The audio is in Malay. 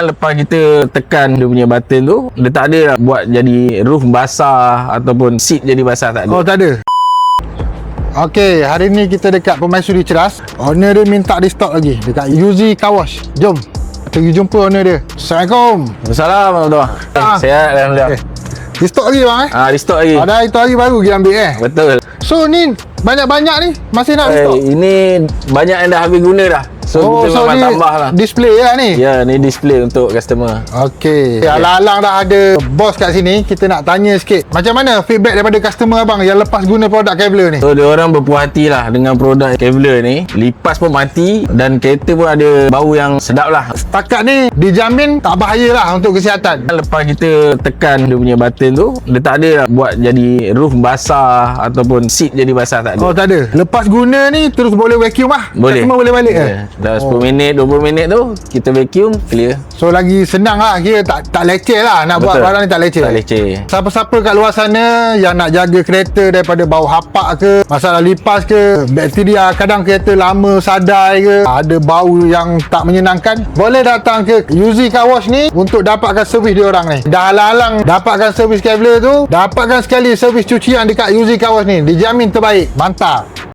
Lepas kita tekan dia punya button tu, dia tak ada buat jadi roof basah ataupun seat jadi basah, tak ada. Oh, tak ada. Okey, hari ni kita dekat Permaisuri Ceras. Owner dia minta di stop lagi dekat Yuzi Car Wash. Jom kita pergi jumpa owner dia. Assalamualaikum. Assalamualaikum. Sihat, alhamdulillah. Di stop lagi bang Di stop lagi. Ada itu hari baru pergi ambil Betul. So ni banyak-banyak ni masih nak di stop. Ini banyak yang dah habis guna dah. So kita memang tambah lah. Display lah ni. Ya, ni display untuk customer. Okey. Alang-alang dah ada bos kat sini, kita nak tanya sikit. Macam mana feedback daripada customer abang yang lepas guna produk Kevlar ni? So dia orang berpuas hati lah dengan produk Kevlar ni. Lipas pun mati dan kereta pun ada bau yang sedap lah. Setakat ni dijamin tak bahaya lah untuk kesihatan. Lepas kita tekan dia punya button tu, dia tak ada buat jadi roof basah ataupun seat jadi basah, tak ada. Oh, tak ada. Lepas guna ni terus boleh vacuum lah. Boleh. Customer boleh balik Dah 10 minit, 20 minit tu kita vacuum, clear. So lagi senang lah. Kira tak leceh lah. Nak buat barang ni tak leceh. Tak leceh. Siapa-siapa kat luar sana yang nak jaga kereta daripada bau hapak ke, masalah lipas ke, bakteria, kadang kereta lama sadai ke, ada bau yang tak menyenangkan, boleh datang ke Yuzi Car Wash ni untuk dapatkan servis diorang ni. Dah halang-halang dapatkan servis Kevlar tu, dapatkan sekali servis cucian dekat Yuzi Car Wash ni. Dijamin terbaik. Mantap.